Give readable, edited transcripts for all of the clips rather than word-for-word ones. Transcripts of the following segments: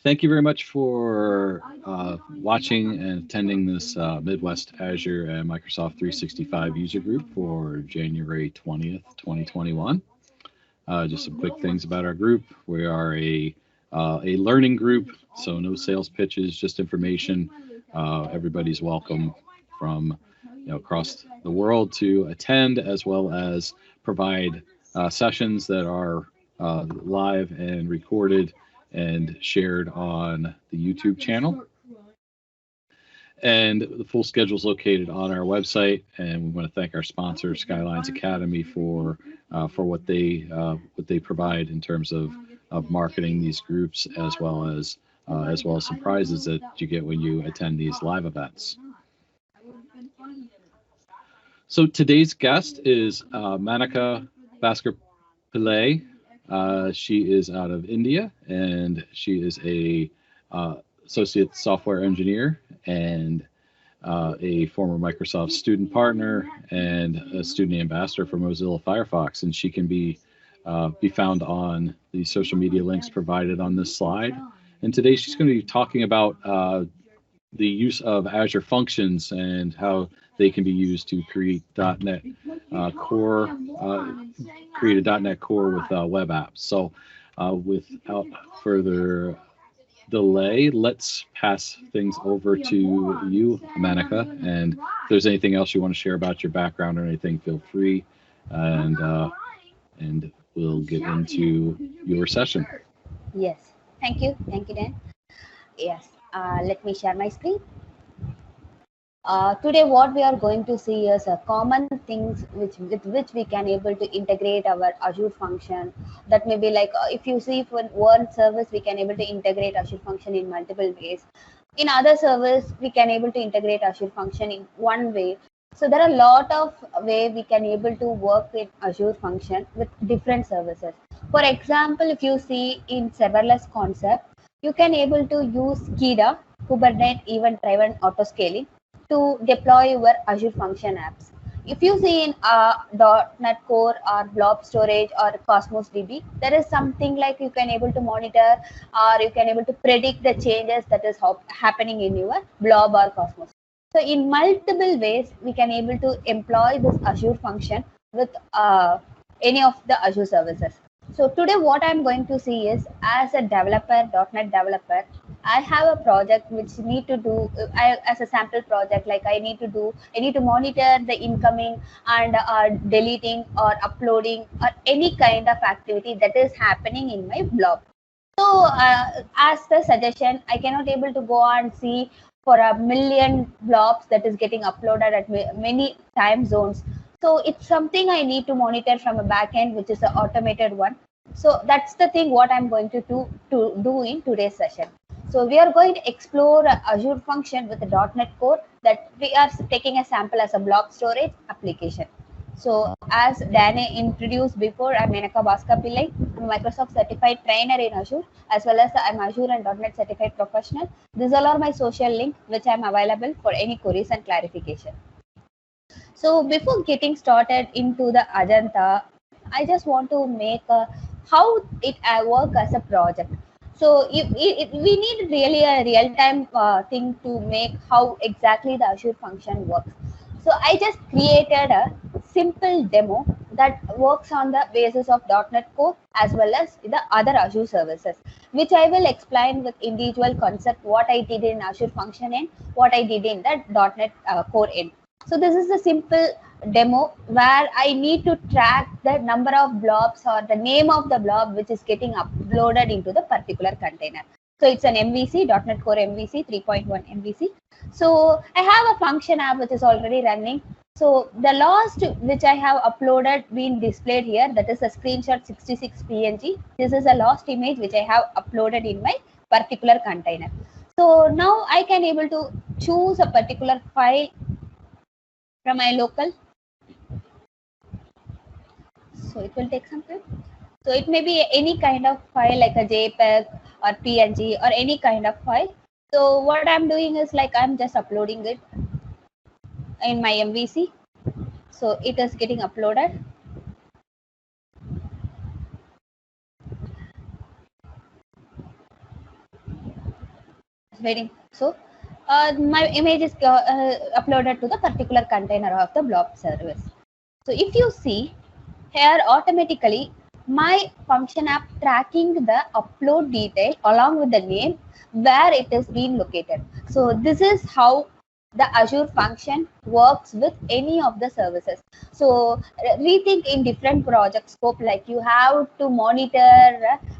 Thank you very much for watching and attending this Midwest Azure and Microsoft 365 user group for January 20th, 2021. Just some quick things about our group. We are a learning group, so no sales pitches, just information. Everybody's welcome from across the world to attend, as well as provide sessions that are live and recorded and shared on the YouTube channel. And the full schedule is located on our website. And we want to thank our sponsor, Skylines Academy, for what they provide in terms of marketing these groups, as well as some prizes that you get when you attend these live events. So today's guest is Manika Bhaskar Pillai. She is out of India, and she is a associate software engineer and a former Microsoft student partner and a student ambassador for Mozilla Firefox. And she can be found on the social media links provided on this slide. And today she's going to be talking about the use of Azure Functions and how they can be used to create .NET Core, create a .NET Core with web apps. So without further delay, let's pass things over to you, Manika. And if there's anything else you want to share about your background or anything, feel free, and we'll get into your session. Yes, thank you, Dan. Yes, let me share my screen. Today what we are going to see is common things with which we can able to integrate our Azure function. That may be like if you see for one service we can able to integrate Azure function in multiple ways. In other service we can able to integrate Azure function in one way. So there are a lot of way we can able to work with Azure function with different services. For example, if you see in serverless concept, you can able to use KIDA, Kubernetes Event Driven Auto Scaling, to deploy your Azure function apps. If you see in .NET Core or Blob Storage or Cosmos DB, there is something like you can able to monitor or you can able to predict the changes that is happening in your Blob or Cosmos. So in multiple ways, we can able to employ this Azure function with any of the Azure services. So today what I'm going to see is, as a developer, .NET developer, I have a project which need to do as a sample project. Like I need to monitor the incoming and deleting or uploading or any kind of activity that is happening in my blog. So as the suggestion, I cannot able to go and see for a million blobs that is getting uploaded at many time zones. So it's something I need to monitor from a backend, which is an automated one. So that's the thing what I'm going to do in today's session. So we are going to explore Azure function with the .NET Core that we are taking a sample as a blob storage application. So as Danny introduced before, I'm Manika Bhaskar Pillai. I'm a Microsoft certified trainer in Azure, as well as I'm Azure and .NET certified professional. These all are my social link, which I'm available for any queries and clarification. So before getting started into the Ajanta, I just want to make how it work as a project. So we need really a real-time thing to make how exactly the Azure function works. So I just created a simple demo that works on the basis of .NET Core as well as the other Azure services, which I will explain with individual concept what I did in Azure function end, what I did in the .NET Core end. So this is a simple demo where I need to track the number of blobs or the name of the blob which is getting uploaded into the particular container. So it's an MVC, .NET Core MVC, 3.1 MVC. So I have a function app which is already running. So the last which I have uploaded been displayed here, that is a screenshot 66 PNG. This is the last image which I have uploaded in my particular container. So now I can able to choose a particular file from my local. So it will take some time. So it may be any kind of file like a JPEG or PNG or any kind of file. So what I'm doing is like I'm just uploading it in my MVC. So it is getting uploaded. waiting. So my image is uploaded to the particular container of the blob service. So if you see here, automatically my function app tracking the upload detail along with the name where it is being located. So this is how the Azure function works with any of the services. So rethink in different project scope, like you have to monitor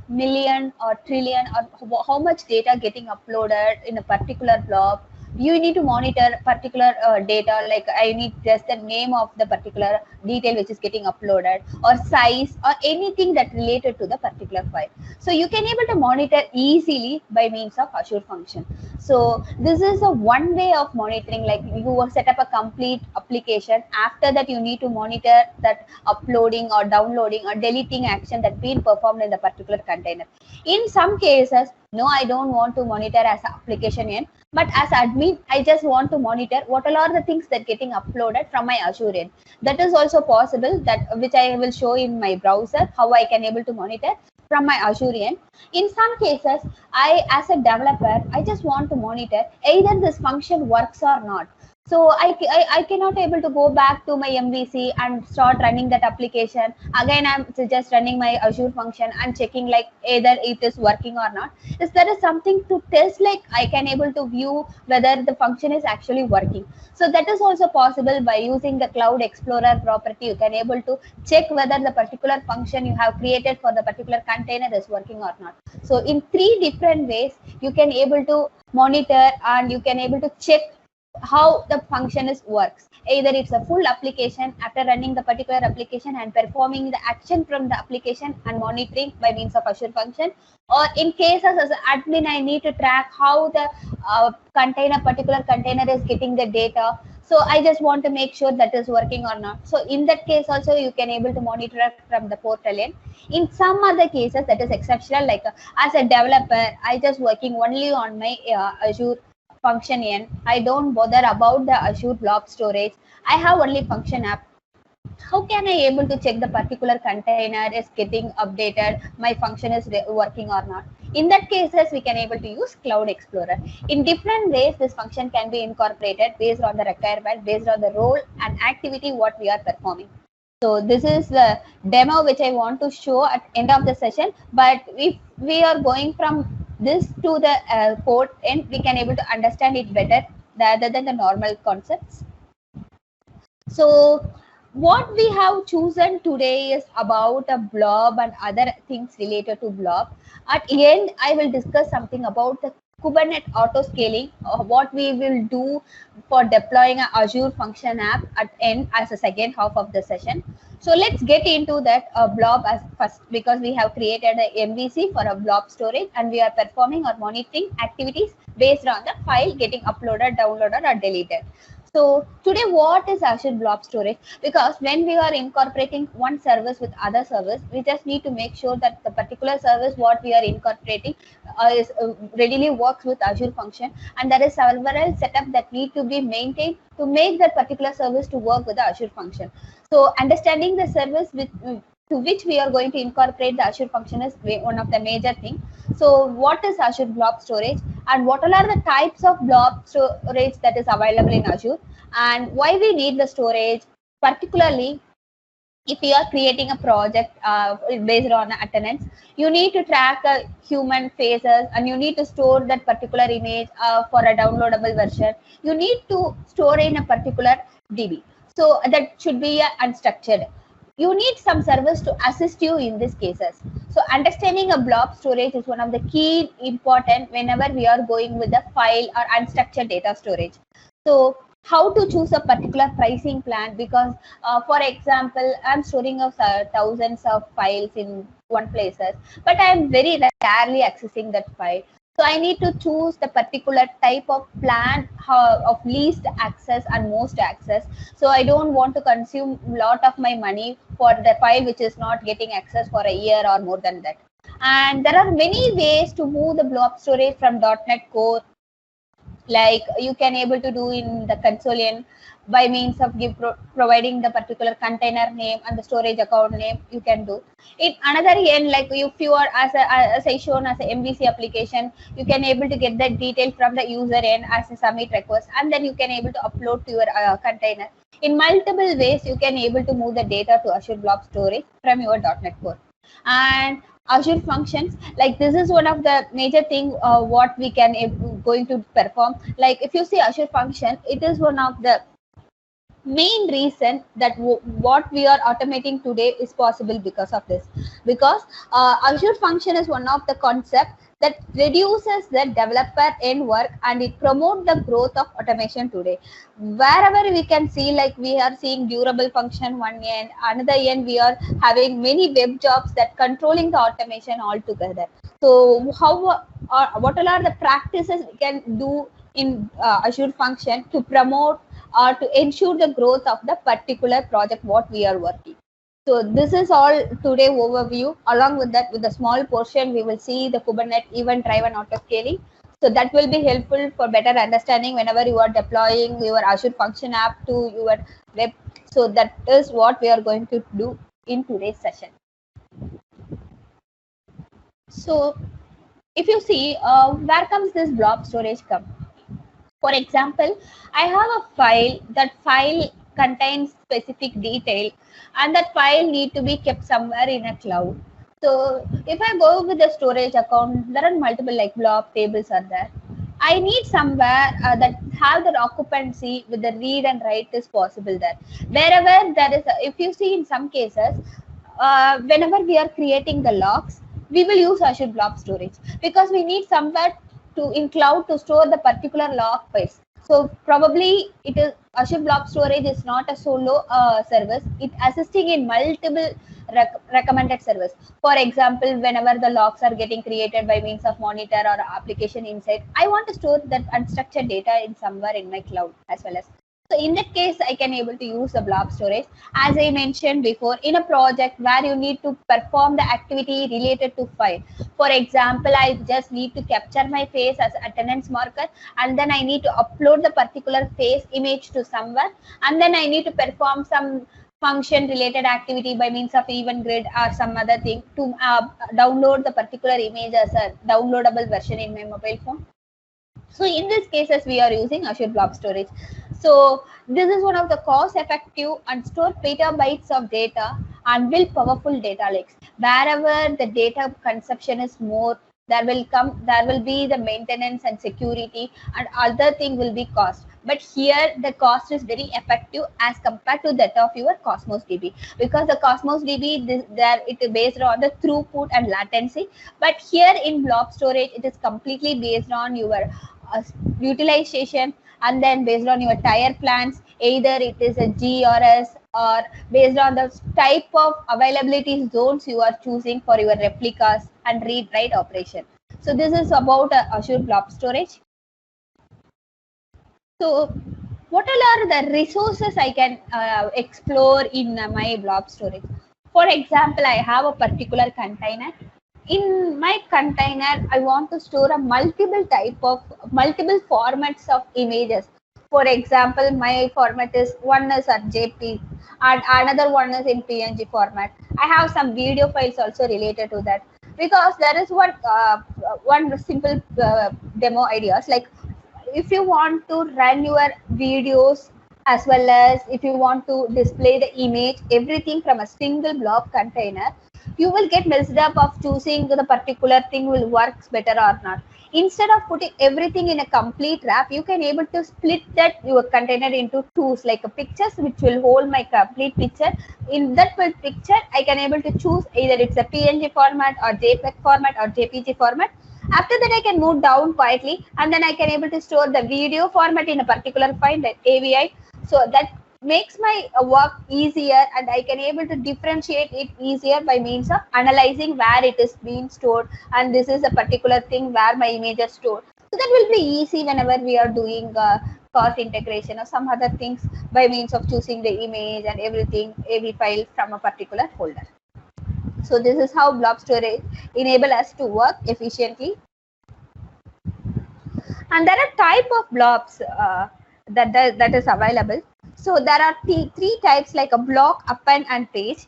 million or trillion or how much data getting uploaded in a particular blob. You need to monitor particular data, like I need just the name of the particular detail which is getting uploaded, or size, or anything that related to the particular file. So you can able to monitor easily by means of Azure function. So this is a one way of monitoring, like you will set up a complete application. After that, you need to monitor that uploading or downloading or deleting action that been performed in the particular container. In some cases, no, I don't want to monitor as an application end, but as admin, I just want to monitor what all are the things that getting uploaded from my Azure end. That is also possible, that which I will show in my browser, how I can able to monitor from my Azure end. In some cases, I, as a developer, I just want to monitor either this function works or not. So I cannot able to go back to my MVC and start running that application. Again, I'm just running my Azure function and checking like either it is working or not. Is there is something to test, like I can able to view whether the function is actually working. So that is also possible by using the Cloud Explorer property. You can able to check whether the particular function you have created for the particular container is working or not. So in three different ways, you can able to monitor and you can able to check how the function is works. Either it's a full application after running the particular application and performing the action from the application and monitoring by means of Azure function, or in cases as an admin, I need to track how the particular container is getting the data. So I just want to make sure that is working or not. So in that case also, you can able to monitor it from the portal end. In some other cases, that is exceptional, like as a developer, I just working only on my Azure function end. I don't bother about the Azure blob storage. I have only function app. How can I able to check the particular container is getting updated, my function is working or not? In that cases, we can able to use Cloud Explorer. In different ways, this function can be incorporated based on the requirement, based on the role and activity what we are performing. So this is the demo which I want to show at end of the session. But if we are going from this to the code end, we can able to understand it better rather than the normal concepts. So what we have chosen today is about a blob and other things related to blob. At the end, I will discuss something about the Kubernetes auto scaling, what we will do for deploying an Azure function app at end as a second half of the session. So let's get into that blob as first, because we have created a MVC for a blob storage and we are performing or monitoring activities based on the file getting uploaded, downloaded or deleted. So today, what is Azure Blob Storage? Because when we are incorporating one service with other service, we just need to make sure that the particular service what we are incorporating is readily works with Azure function, and there is several setup that need to be maintained to make that particular service to work with the Azure function. So understanding the service with to which we are going to incorporate the Azure function is one of the major things. So what is Azure Blob Storage, and what all are the types of blob storage that is available in Azure, and why we need the storage, particularly if you are creating a project based on attendance, you need to track human faces and you need to store that particular image for a downloadable version. You need to store in a particular DB. So that should be unstructured. You need some service to assist you in these cases. So understanding a blob storage is one of the key important whenever we are going with the file or unstructured data storage. So how to choose a particular pricing plan, because for example, I'm storing of thousands of files in one places, but I'm very rarely accessing that file. So I need to choose the particular type of plan of least access and most access. So I don't want to consume a lot of my money for the file which is not getting access for a year or more than that. And there are many ways to move the blob storage from .NET Core like you can able to do in the console by means of providing the particular container name and the storage account name. You can do in another end, like if you are as I shown as a MVC application, you can able to get the detail from the user end as a submit request, and then you can able to upload to your container. In multiple ways you can able to move the data to Azure Blob Storage from your .NET Core. And Azure Functions, like this is one of the major thing what we can going to perform. Like if you see Azure Function, it is one of the main reason that what we are automating today is possible because of this. Because Azure Function is one of the concept that reduces the developer end work, and it promotes the growth of automation today. Wherever we can see, like we are seeing durable function one end, another end we are having many web jobs that controlling the automation altogether. So how what all are the practices we can do in Azure Function to promote or to ensure the growth of the particular project what we are working. So this is all today overview. Along with that, with a small portion, we will see the Kubernetes event driven auto scaling. So that will be helpful for better understanding whenever you are deploying your Azure Function app to your web. So that is what we are going to do in today's session. So if you see, where comes this blob storage come? For example, I have a file. That file contains specific detail, and that file need to be kept somewhere in a cloud. So if I go with the storage account, there are multiple like blob tables are there. I need somewhere that have the occupancy with the read and write is possible there. Wherever there is, if you see in some cases, whenever we are creating the logs, we will use Azure Blob Storage because we need somewhere to in cloud to store the particular log files. So probably it is Azure Blob Storage is not a solo service. It assisting in multiple recommended service. For example, whenever the logs are getting created by means of monitor or application insight, I want to store that unstructured data in somewhere in my cloud as well as. So in that case, I can able to use the blob storage. As I mentioned before, in a project where you need to perform the activity related to file. For example, I just need to capture my face as attendance marker, and then I need to upload the particular face image to somewhere, and then I need to perform some function related activity by means of event grid or some other thing to download the particular image as a downloadable version in my mobile phone. So in these cases, we are using Azure Blob Storage. So this is one of the cost effective and store petabytes of data and build powerful data lakes. Wherever the data consumption is more, there will be the maintenance and security, and other thing will be cost. But here the cost is very effective as compared to that of your Cosmos DB, because the Cosmos DB it is based on the throughput and latency. But here in blob storage, it is completely based on your utilization, and then based on your tire plans, either it is a G or S, or based on the type of availability zones you are choosing for your replicas and read write operation. So this is about Azure Blob Storage. So what all are the resources I can explore in my blob storage? For example, I have a particular container. In my container, I want to store a multiple formats of images. For example, my format is one is at JP and another one is in PNG format. I have some video files also related to that, because there is one simple demo ideas. Like if you want to run your videos, as well as if you want to display the image, everything from a single blob container, you will get messed up of choosing the particular thing will works better or not. Instead of putting everything in a complete wrap, you can able to split that your container into twos, like a pictures which will hold my complete picture. In that picture, I can able to choose either it's a PNG format or JPEG format or JPG format. After that, I can move down quietly, and then I can able to store the video format in a particular file, like AVI. So that makes my work easier, and I can able to differentiate it easier by means of analyzing where it is being stored, and this is a particular thing where my image is stored. So that will be easy whenever we are doing cost integration or some other things by means of choosing the image and everything, every file from a particular folder. So this is how blob storage enable us to work efficiently. And there are type of blobs that is available. So there are three types, like a block, append, and page.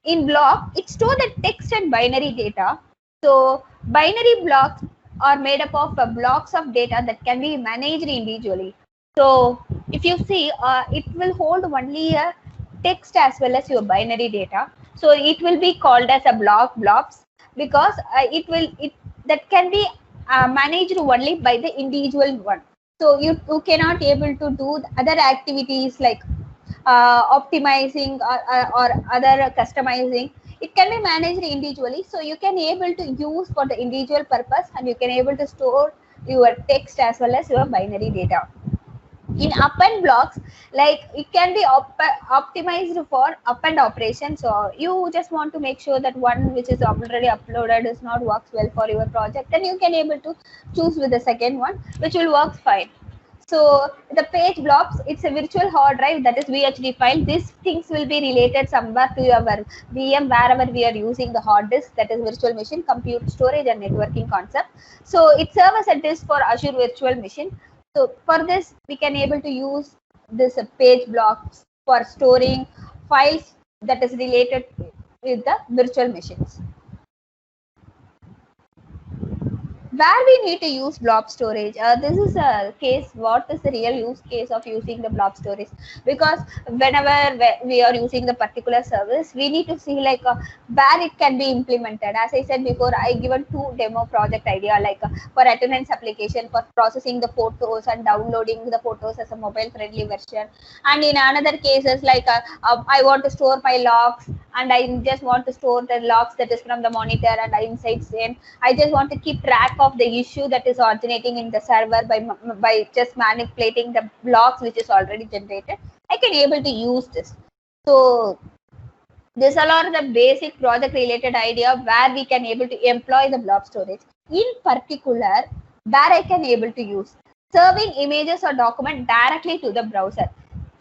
In block, it stores the text and binary data. So binary blocks are made up of blocks of data that can be managed individually. So if you see, it will hold only a text as well as your binary data. So it will be called as a blobs, because it that can be managed only by the individual one. So you cannot able to do other activities like optimizing or other customizing. It can be managed individually, so you can able to use for the individual purpose, and you can able to store your text as well as your binary data. In append blocks, like it can be optimized for append operation. So you just want to make sure that one which is already uploaded is not works well for your project, then you can able to choose with the second one which will work fine. So the page blobs, it's a virtual hard drive, that is VHD file. These things will be related somewhere to your VM, wherever we are using the hard disk, that is virtual machine, compute, storage, and networking concept. So it serves as a disk for Azure Virtual Machine. So for this, we can able to use this page blocks for storing files that is related with the virtual machines. Where we need to use blob storage, this is a case, what is the real use case of using the blob storage? Because whenever we are using the particular service, we need to see like where it can be implemented. As I said before, I given 2 demo project idea, like for attendance application, for processing the photos and downloading the photos as a mobile friendly version. And in another cases, like I want to store my logs, and I just want to store the logs that is from the monitor and inside Zen. I just want to keep track of the issue that is originating in the server by just manipulating the logs which is already generated. I can able to use this. So these are the basic project related idea where we can able to employ the blob storage. In particular, where I can able to use serving images or document directly to the browser.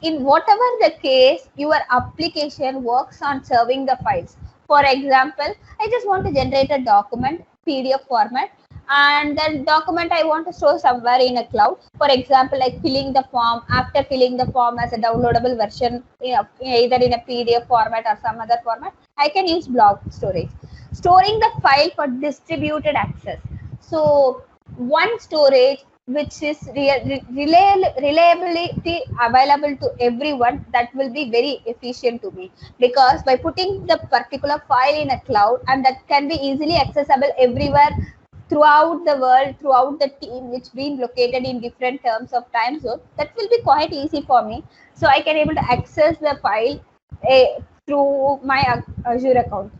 In whatever the case, your application works on serving the files. For example, I just want to generate a document, PDF format, and that document I want to store somewhere in a cloud. For example, like filling the form, after filling the form as a downloadable version, either in a PDF format or some other format, I can use blob storage. Storing the file for distributed access. So one storage which is reliability available to everyone, that will be very efficient to me, because by putting the particular file in a cloud, and that can be easily accessible everywhere throughout the world, throughout the team, which been located in different terms of time zone, that will be quite easy for me. So I can able to access the file through my Azure account.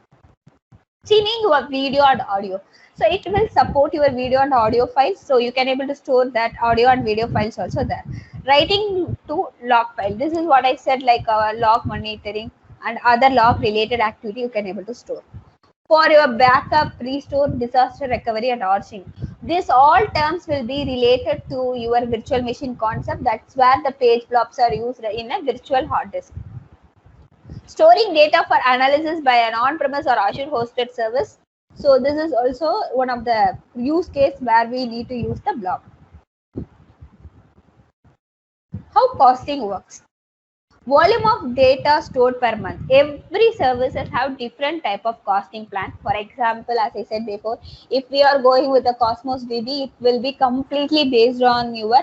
Streaming your video and audio, so it will support your video and audio files, so you can able to store that audio and video files also there. Writing to log file, this is what I said, like log monitoring and other log related activity you can able to store. For your backup, restore, disaster recovery, and archiving, this all terms will be related to your virtual machine concept. That's where the page blobs are used in a virtual hard disk. Storing data for analysis by an on-premise or Azure hosted service. So this is also one of the use case where we need to use the blob. How costing works. Volume of data stored per month. Every services have different type of costing plan. For example, as I said before, if we are going with the Cosmos DB, it will be completely based on your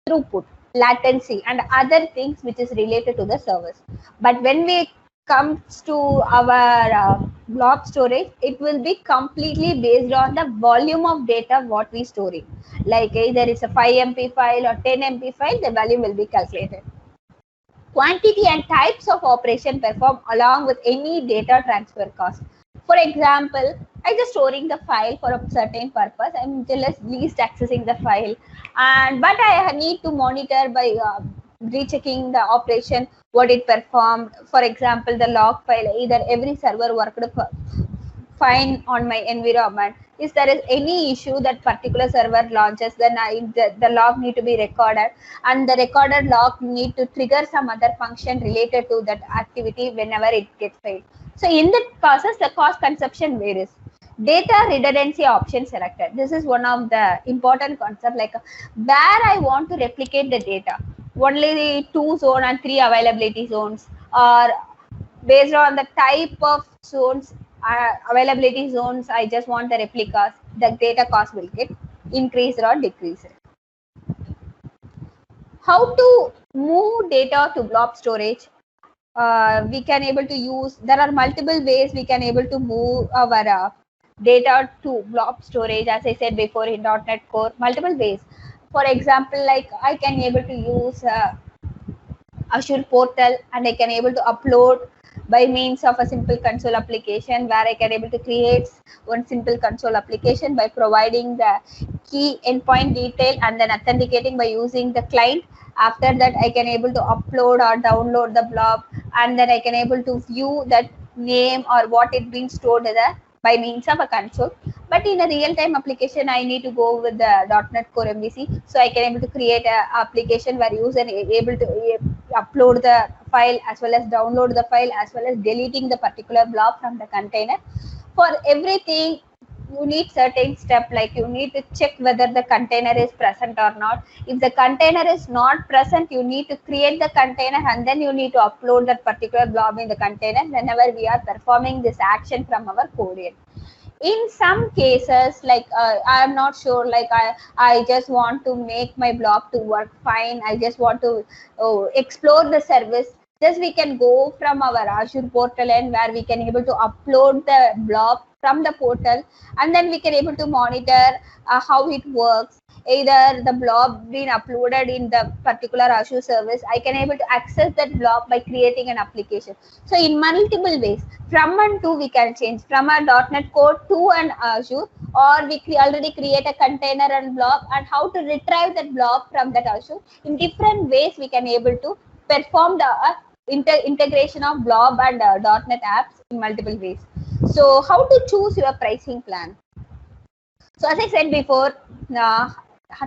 throughput, latency, and other things which is related to the service. But when we comes to our blob storage, it will be completely based on the volume of data what we storing. Like either it's a 5 MB file or 10 MB file, the value will be calculated. Quantity and types of operation performed along with any data transfer cost. For example, I just storing the file for a certain purpose. I'm just least accessing the file, but I need to monitor by rechecking the operation, what it performed. For example, the log file, either every server worked fine on my environment. If there is any issue that particular server launches, then the log need to be recorded, and the recorded log need to trigger some other function related to that activity whenever it gets failed. So in that process, the cost consumption varies. Data redundancy option selected. This is one of the important concept, like where I want to replicate the data. Only the 2 zone and 3 availability zones, or based on the type of zones, availability zones, I just want the replicas. The data cost will get increased or decreased. How to move data to blob storage? We can able to use, there are multiple ways we can able to move our data to blob storage, as I said before, in .NET Core, multiple ways. For example, like I can able to use Azure portal, and I can able to upload by means of a simple console application, where I can able to create one simple console application by providing the key endpoint detail and then authenticating by using the client. After that, I can able to upload or download the blob, and then I can able to view that name or what it been stored there by means of a console. But in a real-time application, I need to go with the .NET Core MVC, so I can able to create an application where user able to upload the file as well as download the file as well as deleting the particular blob from the container. For everything, you need certain step, like you need to check whether the container is present or not. If the container is not present, you need to create the container and then you need to upload that particular blob in the container whenever we are performing this action from our code. In some cases, like I am not sure, like I just want to make my blob to work fine, I just want to explore the service, just we can go from our Azure portal, and where we can able to upload the blob from the portal, and then we can able to monitor how it works. Either the blob being uploaded in the particular Azure service, I can able to access that blob by creating an application. So in multiple ways, from and to we can change, from a .NET Core to an Azure, or we already create a container and blob, and how to retrieve that blob from that Azure. In different ways, we can able to perform the integration of blob and .NET apps in multiple ways. So how to choose your pricing plan? So as I said before,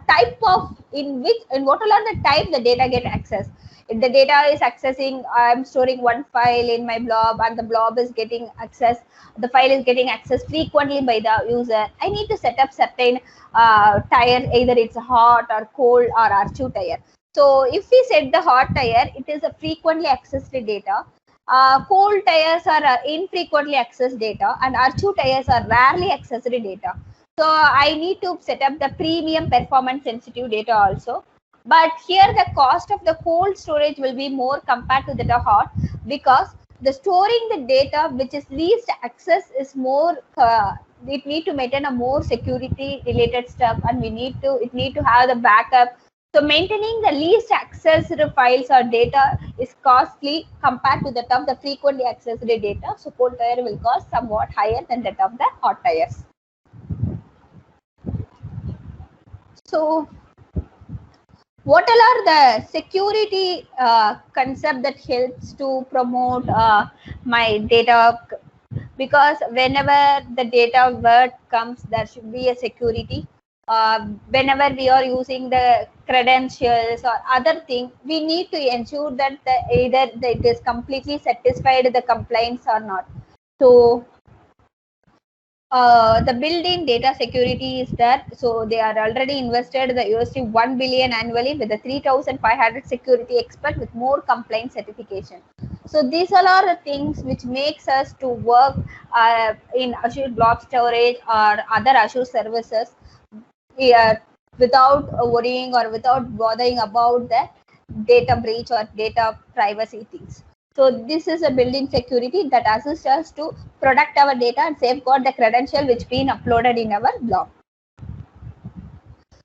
type of in what all are the type the data get access. If the data is accessing, I'm storing one file in my blob and the blob is getting access, the file is getting accessed frequently by the user, I need to set up certain tier, either it's hot or cold or R2 tier. So if we set the hot tier, it is a frequently accessed data. Cold tiers are infrequently accessed data, and R2 tiers are rarely accessed data. So I need to set up the premium performance sensitive data also. But here the cost of the cold storage will be more compared to the hot, because the storing the data which is least access is more, it need to maintain a more security related stuff, and it need to have the backup. So maintaining the least accessed files or data is costly compared to that of the frequently accessed data. So cold tier will cost somewhat higher than that of the hot tiers. So what all are the security concept that helps to promote my data? Because whenever the data word comes, there should be a security. Whenever we are using the credentials or other thing, we need to ensure that either it is completely satisfied the compliance or not. So the built-in data security is there. So they are already invested the $1 billion annually with the 3,500 security expert with more compliance certification. So these all are the things which makes us to work in Azure Blob Storage or other Azure services without worrying or without bothering about the data breach or data privacy things. So this is a built-in security that assists us to protect our data and safeguard the credential which been uploaded in our blob.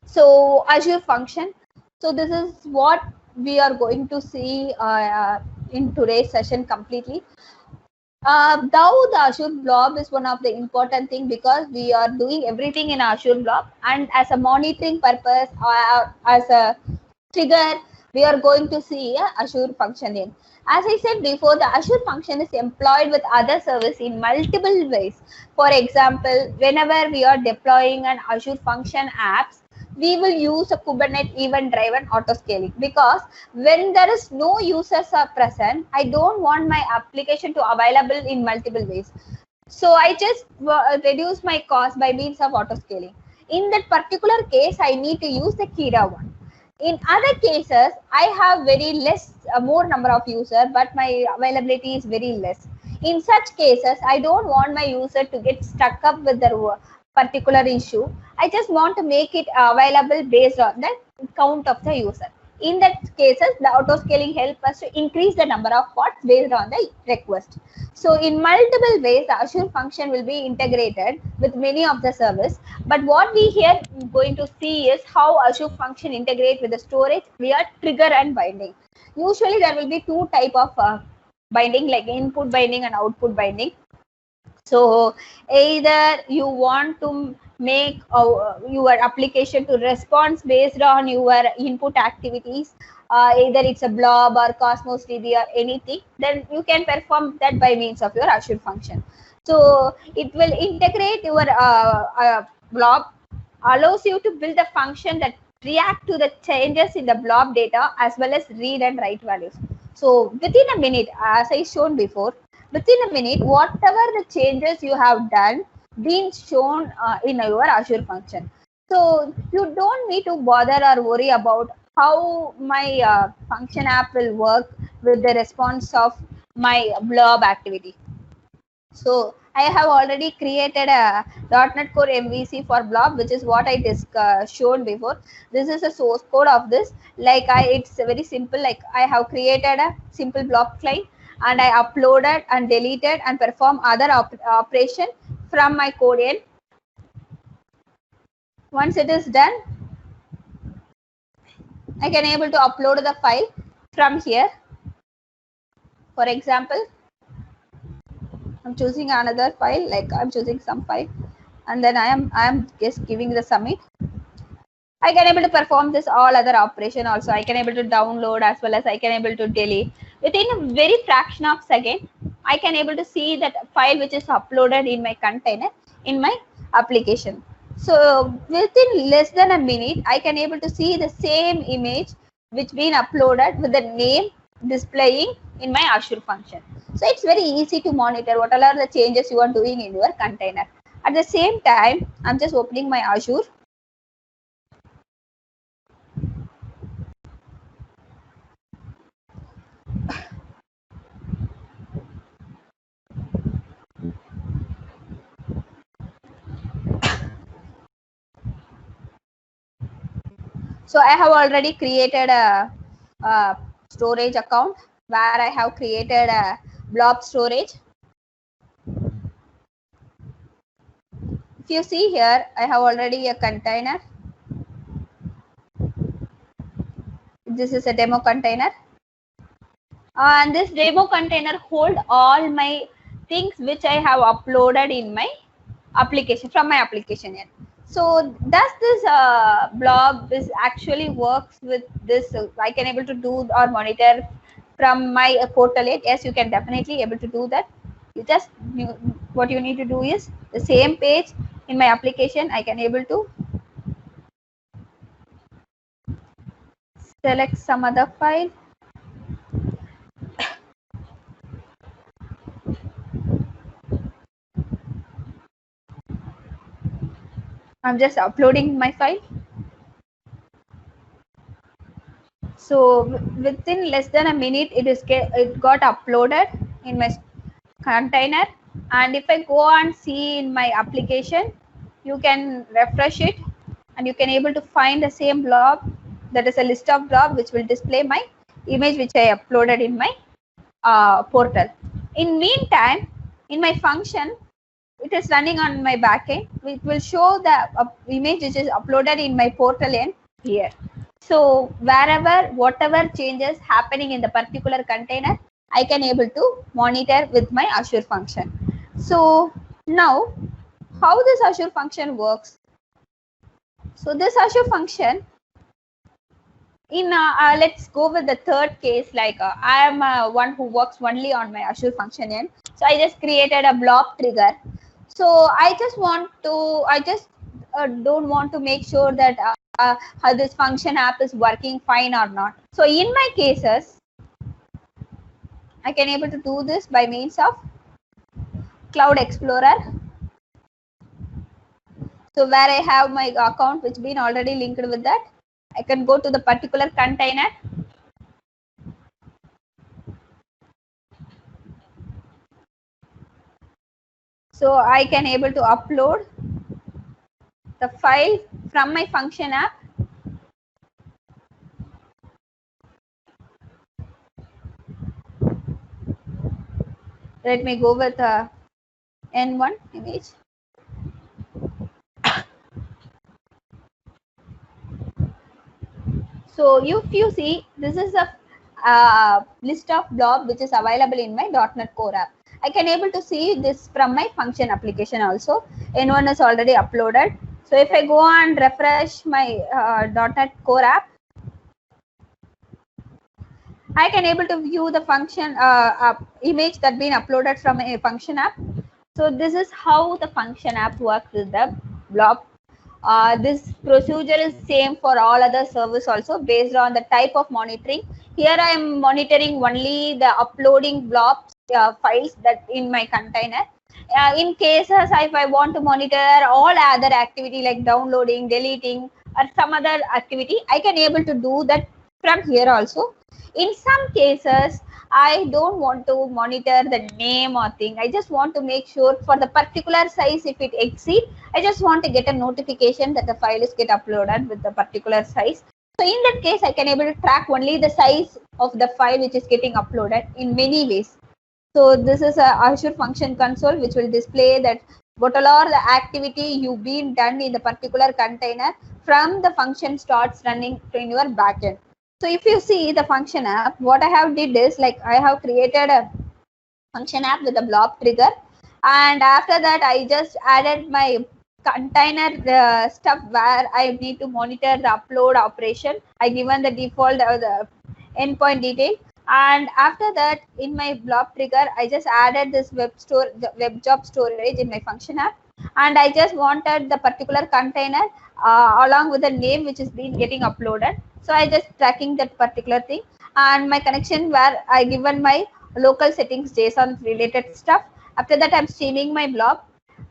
So Azure function. So this is what we are going to see in today's session completely. Now the Azure blob is one of the important thing, because we are doing everything in Azure blob, and as a monitoring purpose or as a trigger, we are going to see a Azure function in. As I said before, the Azure function is employed with other service in multiple ways. For example, whenever we are deploying an Azure function apps, we will use a Kubernetes event driven auto scaling, because when there is no users are present, I don't want my application to available in multiple ways. So I just reduce my cost by means of auto scaling. In that particular case, I need to use the Kira one. In other cases, I have very less, more number of users, but my availability is very less. In such cases, I don't want my user to get stuck up with their particular issue. I just want to make it available based on the count of the user. In that cases, the auto scaling helps us to increase the number of pods based on the request. So in multiple ways, the Azure function will be integrated with many of the service. But what we here going to see is how Azure function integrate with the storage via trigger and binding. Usually there will be two type of binding, like input binding and output binding. So either you want to make your application to response based on your input activities, either it's a blob or Cosmos DB or anything, then you can perform that by means of your Azure function. So it will integrate your blob, allows you to build a function that react to the changes in the blob data as well as read and write values. So within a minute, as I shown before, within a minute, whatever the changes you have done been shown in your Azure function. So you don't need to bother or worry about how my function app will work with the response of my blob activity. So I have already created a .NET Core MVC for blob, which is what I showed before. This is a source code of this. Like it's very simple. Like I have created a simple blob client and I uploaded and deleted and perform other operation from my code end. Once it is done, I can able to upload the file from here. For example, I'm choosing another file, like I'm choosing some file, and then I am just giving the submit. I can able to perform this all other operation also. I can able to download as well as I can able to delete within a very fraction of second. I can able to see that file which is uploaded in my container in my application. So within less than a minute, I can able to see the same image which been uploaded with the name displaying in my Azure function. So it's very easy to monitor what are the changes you are doing in your container. At the same time, I'm just opening my Azure. So I have already created a storage account where I have created a blob storage. If you see here, I have already a container. This is a demo container. And this demo container hold all my things which I have uploaded in my application from my application end. So does this blob is actually works with this? I can able to do or monitor from my portal end. Yes, you can definitely able to do that. You just what you need to do is the same page in my application. I can able to select some other file. I'm just uploading my file. So within less than a minute, it got uploaded in my container. And if I go and see in my application, you can refresh it and you can able to find the same blob. That is a list of blob which will display my image which I uploaded in my portal. In meantime, in my function, it is running on my backend. It will show the image which is uploaded in my portal end here. So wherever whatever changes happening in the particular container, I can able to monitor with my Azure function. So now how this Azure function works? So this Azure function, in let's go with the third case. Like I am one who works only on my Azure function end. So I just created a blob trigger. So I just don't want to make sure that how this function app is working fine or not. So in my cases, I can able to do this by means of Cloud Explorer. So where I have my account which been already linked with that, I can go to the particular container. So I can able to upload the file from my function app. Let me go with N1 image. So if you see, this is a list of blob which is available in my .NET Core app. I can able to see this from my function application also. N1 is already uploaded. So if I go and refresh my .NET Core app, I can able to view the function image that been uploaded from a function app. So this is how the function app works with the blob. This procedure is same for all other servers also based on the type of monitoring. Here I am monitoring only the uploading blobs files that in my container. In cases if I want to monitor all other activity like downloading, deleting or some other activity, I can able to do that from here also. In some cases, I don't want to monitor the name or thing. I just want to make sure for the particular size, if it exceeds, I just want to get a notification that the file is get uploaded with the particular size. So in that case, I can able to track only the size of the file which is getting uploaded in many ways. So this is a Azure Function Console which will display that what all are the activity you've been done in the particular container from the function starts running in your backend. So if you see the function app, what I have did is like I have created a function app with a blob trigger, and after that I just added my container stuff where I need to monitor the upload operation. I given the default the endpoint detail, and after that in my blob trigger I just added this web job storage in my function app, and I just wanted the particular container along with the name which is been getting uploaded. So I just tracking that particular thing, and my connection where I given my local settings JSON related stuff. After that I'm streaming my blob.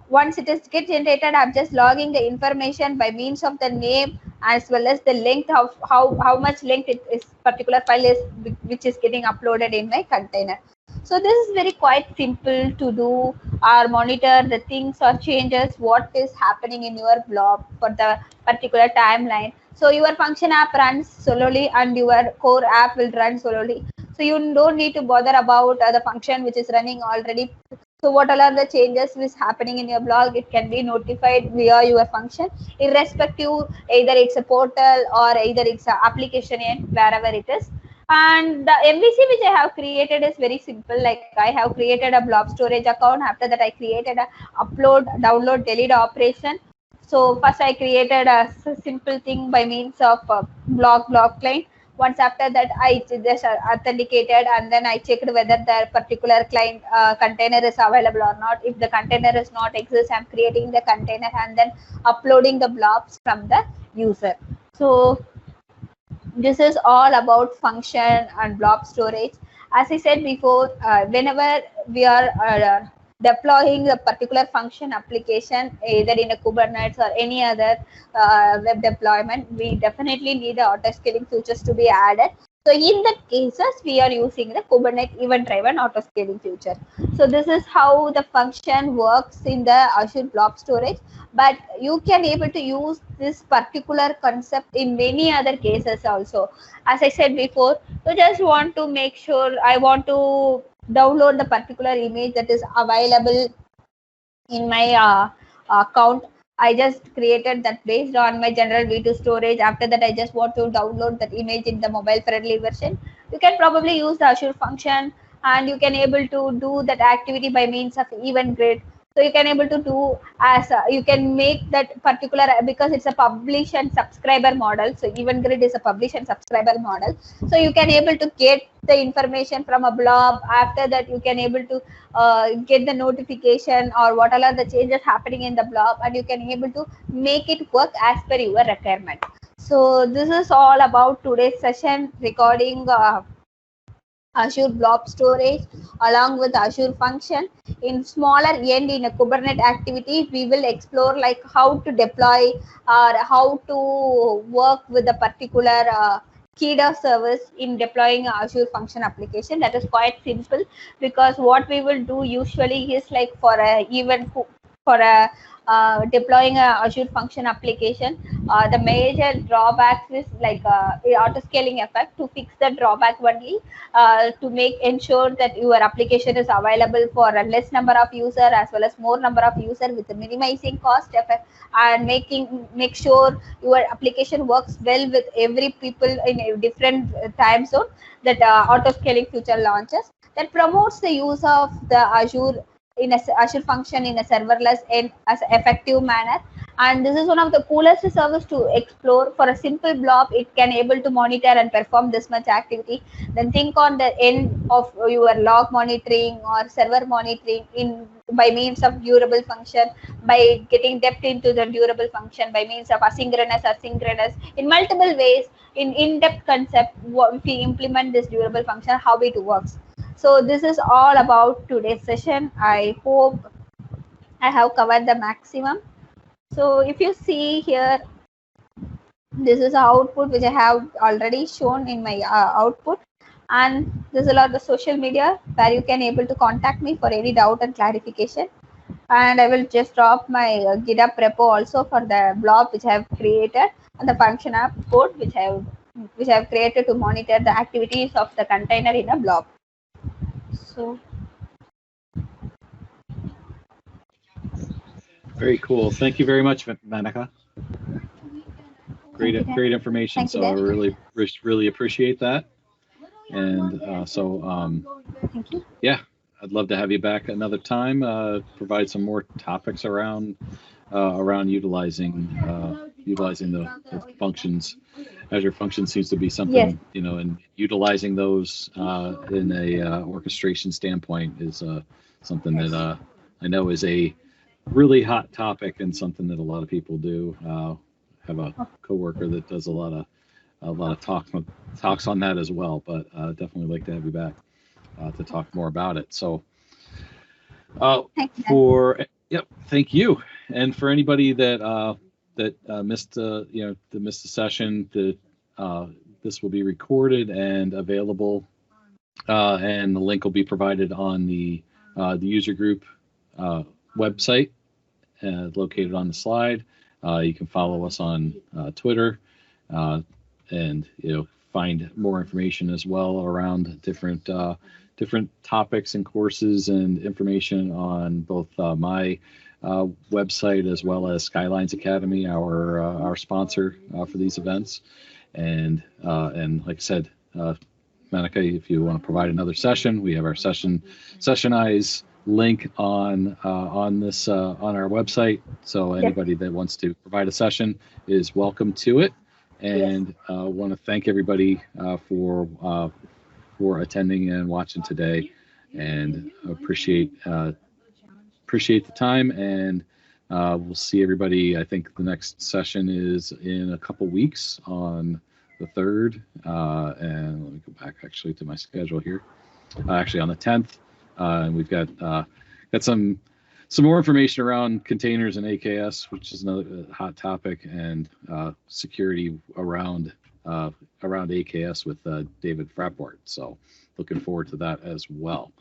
Once it is get generated, I'm just logging the information by means of the name as well as the length of how much length it is particular file is which is getting uploaded in my container. So this is very quite simple to do or monitor the things or changes what is happening in your blob for the particular timeline. So your function app runs solely and your core app will run solely. So you don't need to bother about the function which is running already. So what all are the changes which is happening in your blog, it can be notified via your function, irrespective either it's a portal or either it's an application end, wherever it is. And the MVC which I have created is very simple. Like I have created a blob storage account. After that I created a upload, download, delete operation. So first I created a simple thing by means of blob client. Once after that I just authenticated, and then I checked whether the particular client container is available or not. If the container is not exist, I'm creating the container and then uploading the blobs from the user. So this is all about function and blob storage. As I said before, whenever we are deploying a particular function application, either in a Kubernetes or any other web deployment, we definitely need the auto scaling features to be added. So in that cases, we are using the Kubernetes event-driven auto scaling feature. So this is how the function works in the Azure blob storage. But you can able to use this particular concept in many other cases also. As I said before, you just want to make sure I want to download the particular image that is available in my account. I just created that based on my general V2 storage. After that, I just want to download that image in the mobile friendly version. You can probably use the Azure function, and you can able to do that activity by means of event grid. So you can able to do as you can make that particular, because it's a publish and subscriber model. So event grid is a publish and subscriber model. So you can able to get the information from a blob. After that you can able to get the notification or what all are the changes happening in the blob, and you can able to make it work as per your requirement. So this is all about today's session recording Azure Blob Storage along with Azure Function. In smaller end, in a Kubernetes activity, we will explore like how to deploy or how to work with a particular KEDA service in deploying a Azure Function application. That is quite simple, because what we will do usually is like for a even for a deploying a Azure Function application, the major drawbacks is like auto scaling effect. To fix the drawback only, to ensure that your application is available for a less number of user as well as more number of user with minimizing cost effect, and make sure your application works well with every people in a different time zone. That auto scaling feature launches that promotes the use of the Azure in a Azure Function in a serverless and as effective manner. And this is one of the coolest service to explore. For a simple blob, it can able to monitor and perform this much activity. Then think on the end of your log monitoring or server monitoring in by means of durable function, by getting depth into the durable function by means of asynchronous or synchronous in multiple ways. In-depth concept, if we implement this durable function, how it works. So this is all about today's session. I hope I have covered the maximum. So if you see here, this is the output which I have already shown in my output, and this is a lot of social media where you can able to contact me for any doubt and clarification. And I will just drop my GitHub repo also for the blob which I have created, and the function app code which I have created to monitor the activities of the container in a blob. So Very cool. Thank you very much, Manika. Great information. Thank you, so I really appreciate that. And thank you. Yeah, I'd love to have you back another time. Provide some more topics around utilizing the functions. Azure Functions seems to be something, Yes. And utilizing those in a orchestration standpoint is something that I know is a really hot topic and something that a lot of people do. Have a coworker that does a lot of talks on that as well, but definitely like to have you back to talk more about it. So thank you. And for anybody that missed the session, this will be recorded and available, and the link will be provided on the user group website located on the slide. You can follow us on Twitter, and find more information as well around different topics and courses and information on both my website as well as Skylines Academy, our sponsor for these events. And like I said, Manika, if you want to provide another session, we have our Sessionize link on our website. So anybody that wants to provide a session is welcome to it. And want to thank everybody for attending and watching today, and appreciate the time. And we'll see everybody. I think the next session is in a couple weeks on the 3rd, and let me go back actually to my schedule here. Actually on the 10th, and we've got some more information around containers and AKS, which is another hot topic, and security around AKS with David Fraport. So looking forward to that as well.